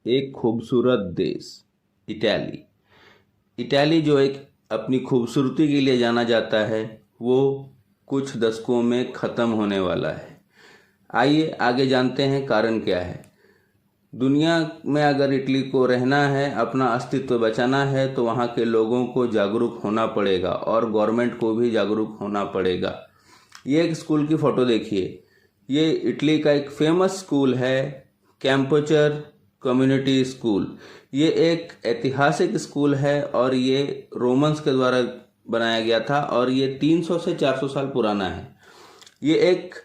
एक खूबसूरत देश इटली। इटली जो एक अपनी खूबसूरती के लिए जाना जाता है, वो कुछ दशकों में ख़त्म होने वाला है। आइए आगे जानते हैं कारण क्या है। दुनिया में अगर इटली को रहना है, अपना अस्तित्व बचाना है, तो वहाँ के लोगों को जागरूक होना पड़ेगा और गवर्नमेंट को भी जागरूक होना पड़ेगा। ये एक स्कूल की फ़ोटो देखिए। ये इटली का एक फेमस स्कूल है, कैंपचर कम्युनिटी स्कूल। ये एक ऐतिहासिक स्कूल है और ये रोमन्स के द्वारा बनाया गया था और ये 300 से 400 साल पुराना है। ये एक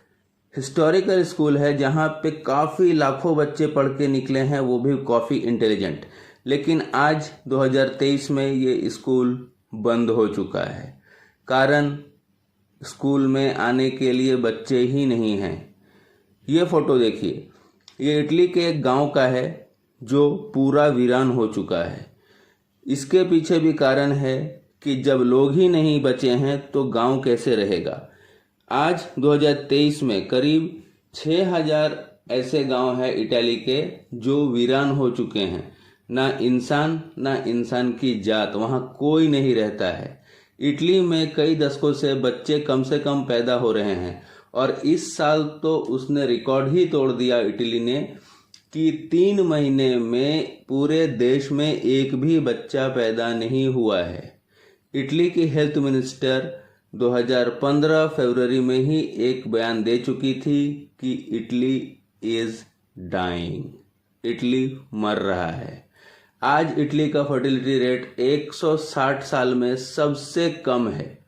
हिस्टोरिकल स्कूल है जहाँ पे काफ़ी लाखों बच्चे पढ़ के निकले हैं, वो भी काफ़ी इंटेलिजेंट। लेकिन आज 2023 में ये स्कूल बंद हो चुका है। कारण स्कूल में आने के लिए बच्चे ही नहीं हैं। ये फ़ोटो देखिए, ये इटली के एक गांव का है जो पूरा वीरान हो चुका है। इसके पीछे भी कारण है कि जब लोग ही नहीं बचे हैं तो गांव कैसे रहेगा। आज 2023 में करीब 6000 ऐसे गांव हैं इटली के जो वीरान हो चुके हैं। ना इंसान की जात, वहाँ कोई नहीं रहता है। इटली में कई दशकों से बच्चे कम से कम पैदा हो रहे हैं और इस साल तो उसने रिकॉर्ड ही तोड़ दिया इटली ने कि 3 महीने में पूरे देश में एक भी बच्चा पैदा नहीं हुआ है। इटली की हेल्थ मिनिस्टर 2015 फरवरी में ही एक बयान दे चुकी थी कि इटली इज डाइंग, इटली मर रहा है। आज इटली का फर्टिलिटी रेट 160 साल में सबसे कम है,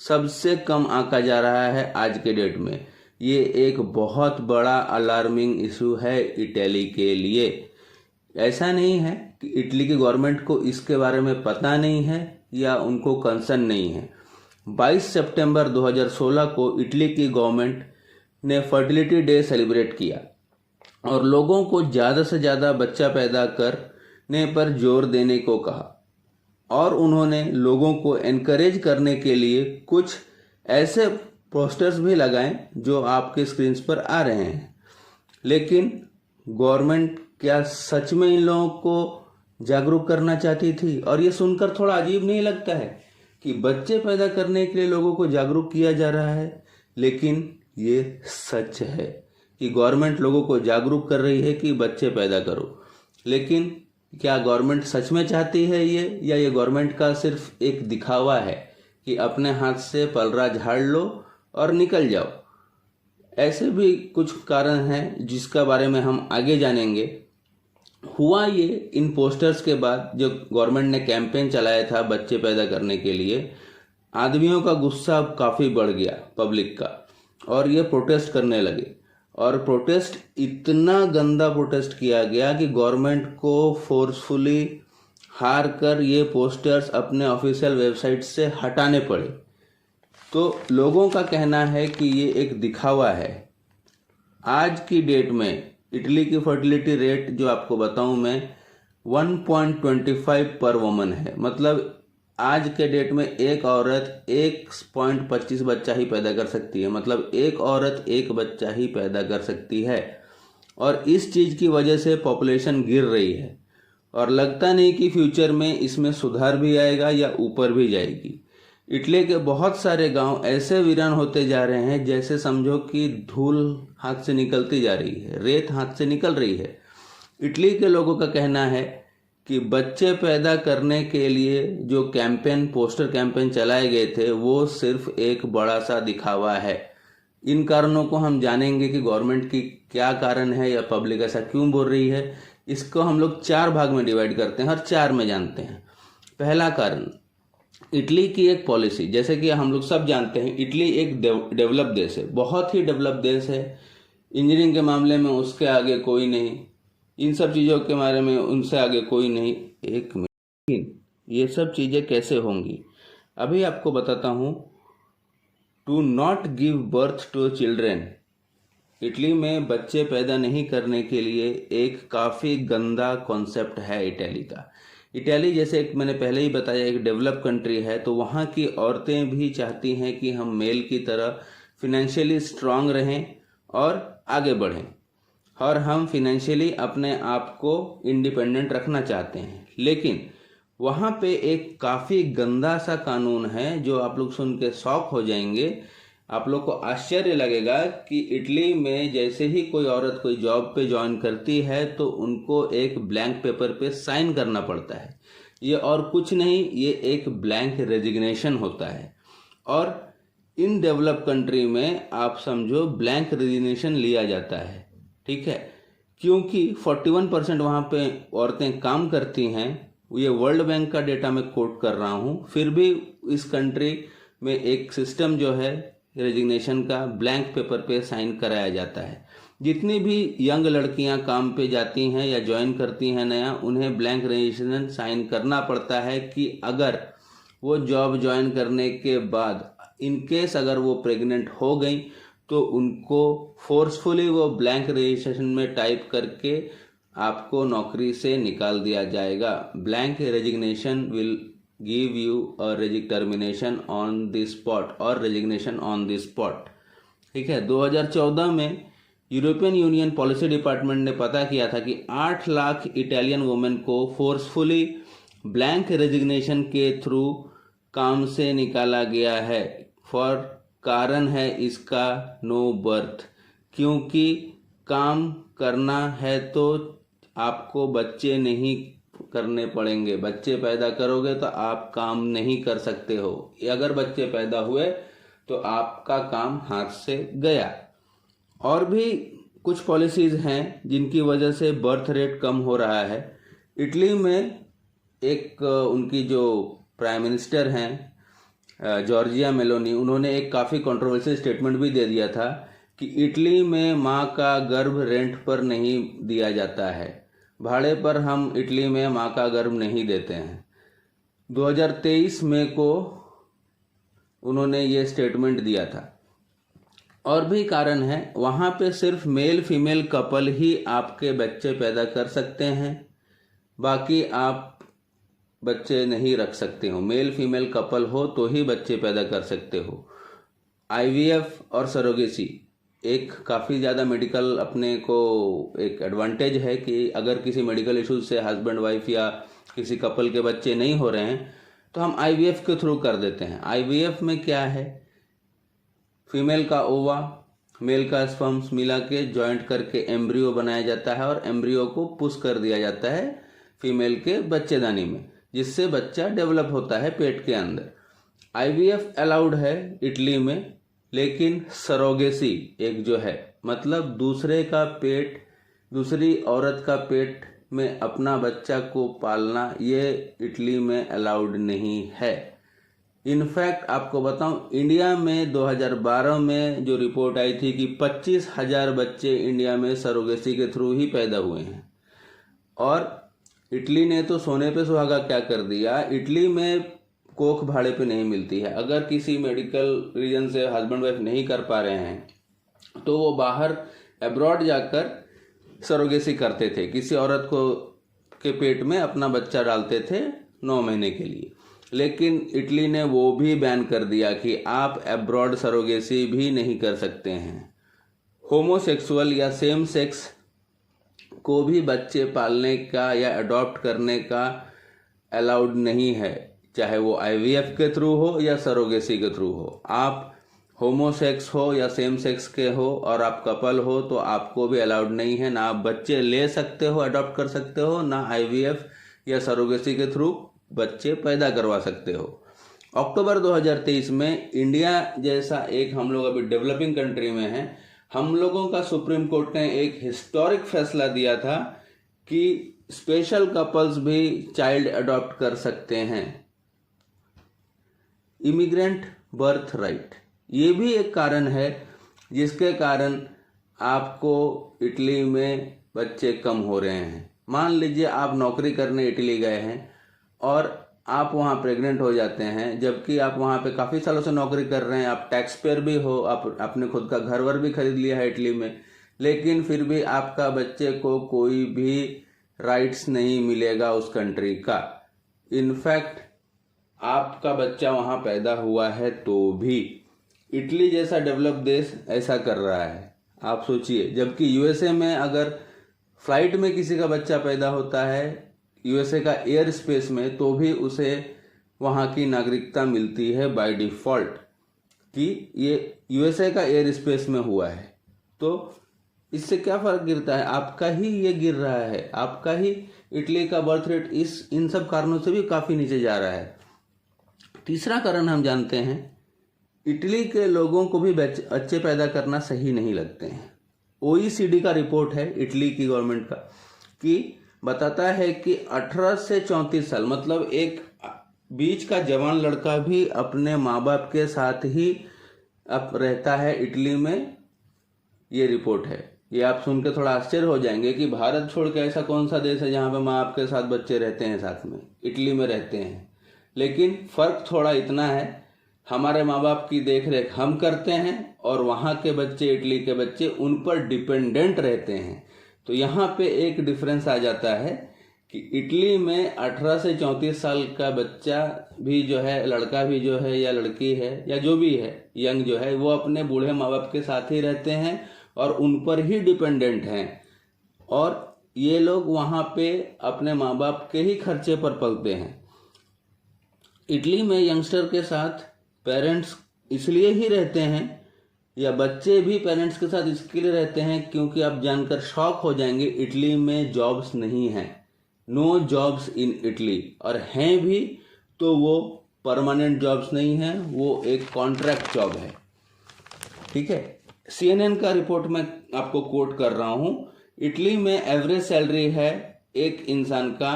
सबसे कम आंका जा रहा है आज के डेट में। ये एक बहुत बड़ा अलार्मिंग इशू है इटली के लिए। ऐसा नहीं है कि इटली की गवर्नमेंट को इसके बारे में पता नहीं है या उनको कंसर्न नहीं है। 22 सितंबर 2016 को इटली की गवर्नमेंट ने फर्टिलिटी डे सेलिब्रेट किया और लोगों को ज़्यादा से ज़्यादा बच्चा पैदा करने पर जोर देने को कहा और उन्होंने लोगों को एनकरेज करने के लिए कुछ ऐसे पोस्टर्स भी लगाए जो आपके स्क्रीन्स पर आ रहे हैं। लेकिन गवर्नमेंट क्या सच में इन लोगों को जागरूक करना चाहती थी? और ये सुनकर थोड़ा अजीब नहीं लगता है कि बच्चे पैदा करने के लिए लोगों को जागरूक किया जा रहा है? लेकिन ये सच है कि गवर्नमेंट लोगों को जागरूक कर रही है कि बच्चे पैदा करो। लेकिन क्या गवर्नमेंट सच में चाहती है ये, या ये गवर्नमेंट का सिर्फ एक दिखावा है कि अपने हाथ से पलरा झाड़ लो और निकल जाओ? ऐसे भी कुछ कारण हैं जिसका बारे में हम आगे जानेंगे। हुआ ये इन पोस्टर्स के बाद जो गवर्नमेंट ने कैंपेन चलाया था बच्चे पैदा करने के लिए, आदमियों का गुस्सा काफ़ी बढ़ गया पब्लिक का और ये प्रोटेस्ट करने लगे। और प्रोटेस्ट इतना गंदा प्रोटेस्ट किया गया कि गवर्नमेंट को फोर्सफुली हार कर ये पोस्टर्स अपने ऑफिशियल वेबसाइट से हटाने पड़े। तो लोगों का कहना है कि ये एक दिखावा है। आज की डेट में इटली की फर्टिलिटी रेट जो आपको बताऊं मैं 1.25 पर वुमन है। मतलब आज के डेट में एक औरत 1.25 बच्चा ही पैदा कर सकती है। मतलब एक औरत एक बच्चा ही पैदा कर सकती है और इस चीज़ की वजह से पॉपुलेशन गिर रही है और लगता नहीं कि फ्यूचर में इसमें सुधार भी आएगा या ऊपर भी जाएगी। इटली के बहुत सारे गांव ऐसे वीरान होते जा रहे हैं जैसे समझो कि धूल हाथ से निकलती जा रही है, रेत हाथ से निकल रही है। इटली के लोगों का कहना है कि बच्चे पैदा करने के लिए जो पोस्टर कैंपेन चलाए गए थे वो सिर्फ एक बड़ा सा दिखावा है। इन कारणों को हम जानेंगे कि गवर्नमेंट की क्या कारण है या पब्लिक ऐसा क्यों बोल रही है। इसको हम लोग 4 भाग में डिवाइड करते हैं और 4 में जानते हैं। पहला कारण, इटली की एक पॉलिसी। जैसे कि हम लोग सब जानते हैं इटली एक डेवलप देश है, बहुत ही डेवलप देश है। इंजीनियरिंग के मामले में उसके आगे कोई नहीं, इन सब चीज़ों के बारे में उनसे आगे कोई नहीं। एक मिनट, ये सब चीज़ें कैसे होंगी अभी आपको बताता हूँ। To not give birth to children, Italy में बच्चे पैदा नहीं करने के लिए एक काफ़ी गंदा कॉन्सेप्ट है इटली का। इटली जैसे एक मैंने पहले ही बताया एक डेवलप कंट्री है, तो वहाँ की औरतें भी चाहती हैं कि हम मेल की तरह फिनेंशियली स्ट्रांग रहें और आगे बढ़ें। और हम फिनेंशियली अपने आप को इंडिपेंडेंट रखना चाहते हैं। लेकिन वहाँ पे एक काफ़ी गंदा सा कानून है जो आप लोग सुन के शॉक हो जाएंगे। आप लोग को आश्चर्य लगेगा कि इटली में जैसे ही कोई औरत कोई जॉब पे ज्वाइन करती है तो उनको एक ब्लैंक पेपर पे साइन करना पड़ता है। ये और कुछ नहीं, ये एक ब्लैंक रेजिग्नेशन होता है। और इन डेवलप कंट्री में आप समझो ब्लैंक रेजिग्नेशन लिया जाता है, ठीक है, क्योंकि 41% वहाँ पे औरतें काम करती हैं। ये वर्ल्ड बैंक का डेटा मैं कोट कर रहा हूँ। फिर भी इस कंट्री में एक सिस्टम जो है रेजिग्नेशन का, ब्लैंक पेपर पे साइन कराया जाता है। जितनी भी यंग लड़कियां काम पे जाती हैं या ज्वाइन करती हैं नया, उन्हें ब्लैंक रेजिग्नेशन साइन करना पड़ता है कि अगर वो जॉब ज्वाइन करने के बाद इन केस अगर वो प्रेग्नेंट हो गई तो उनको फोर्सफुली वो ब्लैंक रजिस्ट्रेशन में टाइप करके आपको नौकरी से निकाल दिया जाएगा। Blank resignation will give you a termination on the spot और रेजिग्नेशन ऑन द स्पॉट, ठीक है। 2014 में यूरोपियन यूनियन पॉलिसी डिपार्टमेंट ने पता किया था कि 8 लाख इटालियन वुमेन को फोर्सफुली ब्लैंक रेजिग्नेशन के थ्रू काम से निकाला गया है। फॉर कारण है इसका नो बर्थ, क्योंकि काम करना है तो आपको बच्चे नहीं करने पड़ेंगे। बच्चे पैदा करोगे तो आप काम नहीं कर सकते हो। अगर बच्चे पैदा हुए तो आपका काम हाथ से गया। और भी कुछ पॉलिसीज हैं जिनकी वजह से बर्थ रेट कम हो रहा है। इटली में एक उनकी जो प्राइम मिनिस्टर हैं जॉर्जिया मेलोनी, उन्होंने एक काफ़ी कंट्रोवर्शियल स्टेटमेंट भी दे दिया था कि इटली में माँ का गर्भ रेंट पर नहीं दिया जाता है। भाड़े पर हम इटली में माँ का गर्भ नहीं देते हैं। 2023 में को उन्होंने ये स्टेटमेंट दिया था। और भी कारण है, वहाँ पे सिर्फ मेल फीमेल कपल ही आपके बच्चे पैदा कर सकते हैं, बाकी आप बच्चे नहीं रख सकते हो। मेल फीमेल कपल हो तो ही बच्चे पैदा कर सकते हो। आईवीएफ और सरोगेसी एक काफ़ी ज़्यादा मेडिकल अपने को एक एडवांटेज है कि अगर किसी मेडिकल इश्यूज से हस्बैंड वाइफ या किसी कपल के बच्चे नहीं हो रहे हैं तो हम आईवीएफ के थ्रू कर देते हैं। आईवीएफ में क्या है, फीमेल का ओवा मेल का स्पर्म्स मिला के जॉइंट करके एम्ब्रियो बनाया जाता है और एम्ब्रियो को पुश कर दिया जाता है फीमेल के बच्चेदानी में, जिससे बच्चा डेवलप होता है पेट के अंदर। आईवीएफ अलाउड है इटली में, लेकिन सरोगेसी एक जो है, मतलब दूसरे का पेट, दूसरी औरत का पेट में अपना बच्चा को पालना, ये इटली में अलाउड नहीं है। इनफैक्ट आपको बताऊं, इंडिया में 2012 में जो रिपोर्ट आई थी कि 25,000 बच्चे इंडिया में सरोगेसी के थ्रू ही पैदा हुए हैं। और इटली ने तो सोने पे सुहागा क्या कर दिया, इटली में कोख भाड़े पे नहीं मिलती है। अगर किसी मेडिकल रीजन से हस्बैंड वाइफ नहीं कर पा रहे हैं तो वो बाहर अब्रॉड जाकर सरोगेसी करते थे, किसी औरत को के पेट में अपना बच्चा डालते थे 9 महीने के लिए। लेकिन इटली ने वो भी बैन कर दिया कि आप अब्रॉड सरोगेसी भी नहीं कर सकते हैं। होमोसेक्सुअल या सेम सेक्स को भी बच्चे पालने का या अडॉप्ट करने का अलाउड नहीं है, चाहे वो आईवीएफ के थ्रू हो या सरोगेसी के थ्रू हो। आप होमोसेक्स हो या सेम सेक्स के हो और आप कपल हो तो आपको भी अलाउड नहीं है। ना आप बच्चे ले सकते हो, अडॉप्ट कर सकते हो, ना आईवीएफ या सरोगेसी के थ्रू बच्चे पैदा करवा सकते हो। अक्टूबर 2023 में इंडिया जैसा एक, हम लोग अभी डेवलपिंग कंट्री में हैं, हम लोगों का सुप्रीम कोर्ट ने एक हिस्टोरिक फैसला दिया था कि स्पेशल कपल्स भी चाइल्ड अडॉप्ट कर सकते हैं। इमिग्रेंट बर्थ राइट, ये भी एक कारण है जिसके कारण आपको इटली में बच्चे कम हो रहे हैं। मान लीजिए आप नौकरी करने इटली गए हैं और आप वहाँ प्रेग्नेंट हो जाते हैं, जबकि आप वहाँ पे काफ़ी सालों से नौकरी कर रहे हैं, आप टैक्स पेयर भी हो, आप आपने खुद का घर वर भी खरीद लिया है इटली में, लेकिन फिर भी आपका बच्चे को कोई भी राइट्स नहीं मिलेगा उस कंट्री का। इनफैक्ट आपका बच्चा वहाँ पैदा हुआ है तो भी इटली जैसा डेवलप देश ऐसा कर रहा है। आप सोचिए, जबकि यूएसए में अगर फ्लाइट में किसी का बच्चा पैदा होता है यूएसए का एयर स्पेस में, तो भी उसे वहाँ की नागरिकता मिलती है बाय डिफ़ॉल्ट कि ये यूएसए का एयर स्पेस में हुआ है। तो इससे क्या फ़र्क गिरता है? आपका ही ये गिर रहा है, आपका ही इटली का बर्थ रेट इन सब कारणों से भी काफ़ी नीचे जा रहा है। तीसरा कारण हम जानते हैं, इटली के लोगों को भी बच्चे पैदा करना सही नहीं लगते हैं। ओईसीडी का रिपोर्ट है इटली की गवर्नमेंट का, कि बताता है कि 18 से 34 साल मतलब एक बीच का जवान लड़का भी अपने माँ बाप के साथ ही अब रहता है इटली में। ये रिपोर्ट है। ये आप सुन के थोड़ा आश्चर्य हो जाएंगे कि भारत छोड़ के ऐसा कौन सा देश है जहाँ पे माँ बाप के साथ बच्चे रहते हैं साथ में। इटली में रहते हैं, लेकिन फ़र्क थोड़ा इतना है, हमारे माँ बाप की देख रेख हम करते हैं और वहाँ के बच्चे, इटली के बच्चे उन पर डिपेंडेंट रहते हैं। तो यहाँ पे एक डिफरेंस आ जाता है कि इटली में 18 से 34 साल का बच्चा भी जो है, लड़का भी जो है या लड़की है या जो भी है यंग जो है, वो अपने बूढ़े माँ बाप के साथ ही रहते हैं और उन पर ही डिपेंडेंट हैं। और ये लोग वहाँ पे अपने माँ बाप के ही खर्चे पर पलते हैं। इटली में यंगस्टर के साथ पेरेंट्स इसलिए ही रहते हैं, या बच्चे भी पेरेंट्स के साथ इसके लिए रहते हैं क्योंकि आप जानकर शॉक हो जाएंगे, इटली में जॉब्स नहीं हैं। नो जॉब्स इन इटली, और हैं भी तो वो परमानेंट जॉब्स नहीं हैं, वो एक कॉन्ट्रैक्ट जॉब है। ठीक है, CNN का रिपोर्ट मैं आपको कोट कर रहा हूँ। इटली में एवरेज सैलरी है एक इंसान का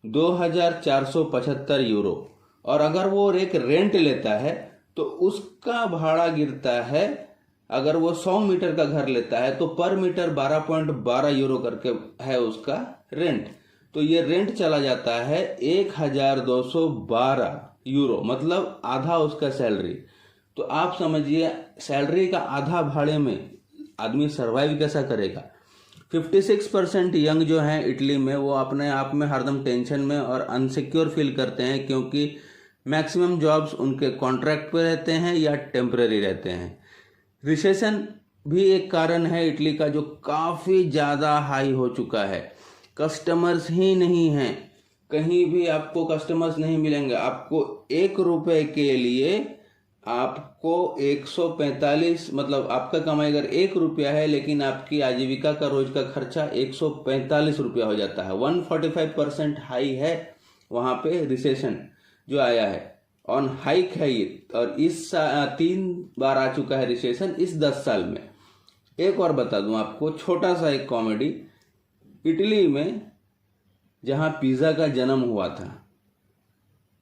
2475 यूरो, और अगर वो एक रेंट लेता है तो उसका भाड़ा गिरता है, अगर वो 100 मीटर का घर लेता है तो पर मीटर 12.12 यूरो करके है उसका रेंट। तो ये रेंट चला जाता है 1212 यूरो, मतलब आधा उसका सैलरी। तो आप समझिए, सैलरी का आधा भाड़े में आदमी सरवाइव कैसा करेगा। 56% यंग जो हैं इटली में, वो अपने आप में हरदम टेंशन में और अनसिक्योर फील करते हैं, क्योंकि मैक्सिमम जॉब्स उनके कॉन्ट्रैक्ट पे रहते हैं या टेम्परेरी रहते हैं। रिसेशन भी एक कारण है इटली का, जो काफ़ी ज़्यादा हाई हो चुका है। कस्टमर्स ही नहीं हैं, कहीं भी आपको कस्टमर्स नहीं मिलेंगे। आपको 1 रुपए के लिए आपको 145, मतलब आपका कमाई अगर 1 रुपया है, लेकिन आपकी आजीविका का रोज का खर्चा 145 रुपया हो जाता है। 145% हाई है वहाँ पे रिसेशन जो आया है, ऑन हाइक है ये। और इस 3 बार आ चुका है रिसेशन इस 10 साल में। एक और बता दूं आपको, छोटा सा एक कॉमेडी। इटली में जहाँ पिज़्ज़ा का जन्म हुआ था,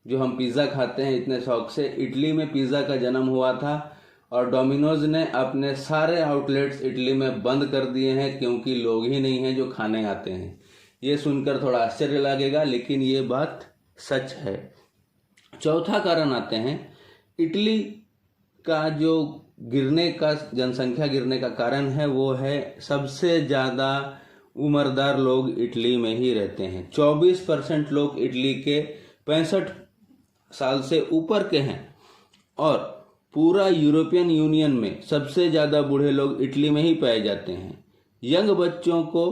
जो हम पिज़्ज़ा खाते हैं इतने शौक से, इटली में पिज़्ज़ा का जन्म हुआ था और डोमिनोज ने अपने सारे आउटलेट्स इटली में बंद कर दिए हैं, क्योंकि लोग ही नहीं हैं जो खाने आते हैं। ये सुनकर थोड़ा आश्चर्य लगेगा, लेकिन ये बात सच है। चौथा कारण आते हैं, इटली का जो जनसंख्या गिरने का कारण है, वो है सबसे ज़्यादा उम्रदार लोग इटली में ही रहते हैं। 24% लोग इटली के 65 साल से ऊपर के हैं, और पूरा यूरोपियन यूनियन में सबसे ज़्यादा बूढ़े लोग इटली में ही पाए जाते हैं। यंग बच्चों को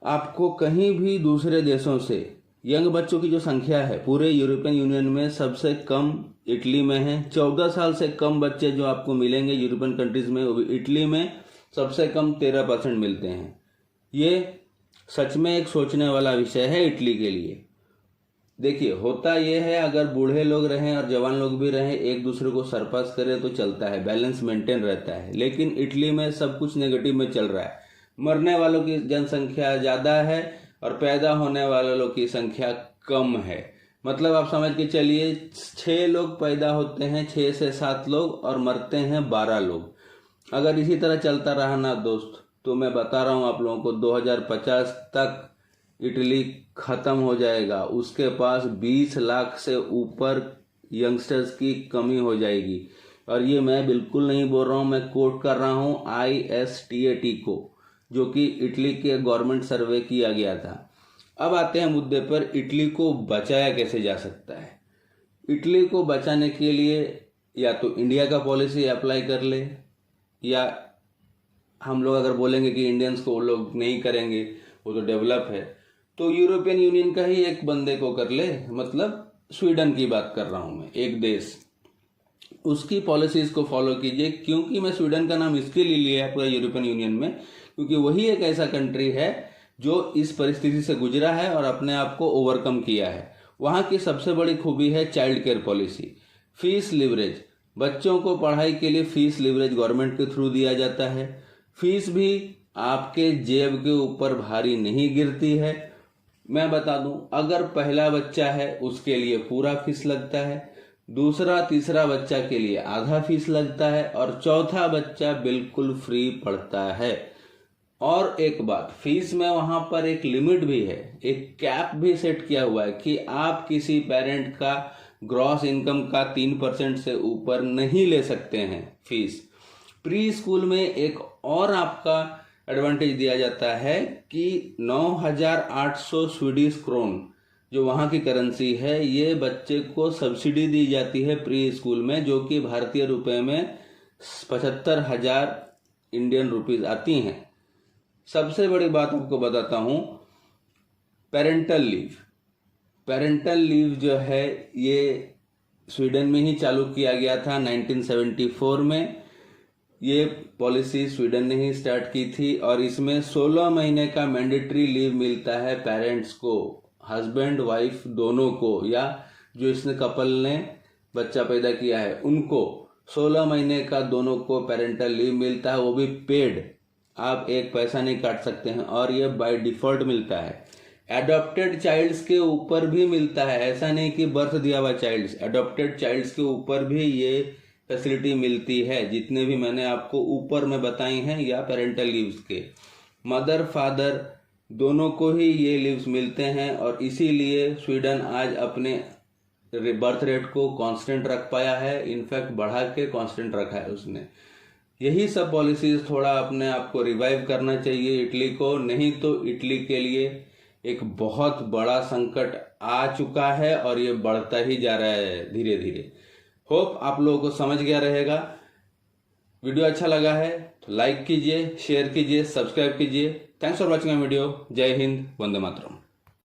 आपको कहीं भी दूसरे देशों से, यंग बच्चों की जो संख्या है पूरे यूरोपियन यूनियन में सबसे कम इटली में है। 14 साल से कम बच्चे जो आपको मिलेंगे यूरोपियन कंट्रीज में, वो भी इटली में सबसे कम 13% मिलते हैं। ये सच में एक सोचने वाला विषय है इटली के लिए। देखिए, होता ये है, अगर बूढ़े लोग रहें और जवान लोग भी रहें, एक दूसरे को सरपास करें तो चलता है, बैलेंस मेंटेन रहता है। लेकिन इटली में सब कुछ नेगेटिव में चल रहा है। मरने वालों की जनसंख्या ज़्यादा है और पैदा होने वालों की संख्या कम है। मतलब आप समझ के चलिए, 6 लोग पैदा होते हैं, 6 से 7 लोग, और मरते हैं 12 लोग। अगर इसी तरह चलता रहा ना दोस्त, तो मैं बता रहा हूँ आप लोगों को, 2050 तक इटली ख़त्म हो जाएगा। उसके पास 20 लाख से ऊपर यंगस्टर्स की कमी हो जाएगी। और ये मैं बिल्कुल नहीं बोल रहा हूँ, मैं कोट कर रहा हूँ ISTAT को, जो कि इटली के गवर्नमेंट सर्वे किया गया था। अब आते हैं मुद्दे पर, इटली को बचाया कैसे जा सकता है। इटली को बचाने के लिए या तो इंडिया का पॉलिसी अप्लाई कर ले, या हम लोग अगर बोलेंगे कि इंडियंस को वो लोग नहीं करेंगे, वो तो डेवलप है, तो यूरोपियन यूनियन का ही एक बंदे को कर ले, मतलब स्वीडन की बात कर रहा हूं मैं, एक देश, उसकी पॉलिसीज को फॉलो कीजिए। क्योंकि मैं स्वीडन का नाम इसके लिए लिया है पूरा यूरोपियन यूनियन में, क्योंकि वही एक ऐसा कंट्री है जो इस परिस्थिति से गुजरा है और अपने आप को ओवरकम किया है। वहाँ की सबसे बड़ी खूबी है child care policy, fees leverage. बच्चों को पढ़ाई के लिए फीस लिवरेज गवर्नमेंट के थ्रू दिया जाता है। फीस भी आपके जेब के ऊपर भारी नहीं गिरती है। मैं बता दूं, अगर पहला बच्चा है उसके लिए पूरा फीस लगता है, दूसरा तीसरा बच्चा के लिए आधा फीस लगता है और चौथा बच्चा बिल्कुल फ्री पढ़ता है। और एक बात, फीस में वहां पर एक लिमिट भी है, एक कैप भी सेट किया हुआ है कि आप किसी पेरेंट का ग्रॉस इनकम का 3% से ऊपर नहीं ले सकते हैं फीस। प्री स्कूल में एक और आपका एडवांटेज दिया जाता है कि 9,800 स्वीडिश क्रोन जो वहाँ की करेंसी है, ये बच्चे को सब्सिडी दी जाती है प्री स्कूल में, जो कि भारतीय रुपए में 75,000 इंडियन रुपीज आती हैं। सबसे बड़ी बात आपको बताता हूँ, पेरेंटल लीव। पेरेंटल लीव जो है ये स्वीडन में ही चालू किया गया था 1974 में। ये पॉलिसी स्वीडन ने ही स्टार्ट की थी और इसमें 16 महीने का मैंडेटरी लीव मिलता है पेरेंट्स को, हस्बैंड वाइफ दोनों को, या जो इसने कपल ने बच्चा पैदा किया है उनको 16 महीने का दोनों को पेरेंटल लीव मिलता है, वो भी पेड। आप एक पैसा नहीं काट सकते हैं और ये बाय डिफॉल्ट मिलता है। एडॉप्टेड चाइल्ड्स के ऊपर भी मिलता है, ऐसा नहीं कि बर्थ दिया हुआ चाइल्ड्स, एडॉप्टेड चाइल्ड्स के ऊपर भी ये फैसिलिटी मिलती है, जितने भी मैंने आपको ऊपर में बताई हैं, या पेरेंटल लीव्स के। मदर फादर दोनों को ही ये लीव्स मिलते हैं और इसीलिए स्वीडन आज अपने बर्थ रेट को कांस्टेंट रख पाया है, इनफैक्ट बढ़ा के कांस्टेंट रखा है उसने। यही सब पॉलिसीज थोड़ा अपने आप को रिवाइव करना चाहिए इटली को, नहीं तो इटली के लिए एक बहुत बड़ा संकट आ चुका है और ये बढ़ता ही जा रहा है धीरे धीरे। होप आप लोगों को समझ गया रहेगा। वीडियो अच्छा लगा है तो लाइक कीजिए, शेयर कीजिए, सब्सक्राइब कीजिए। Thanks for watching my video. जय हिंद, वंदे मातरम।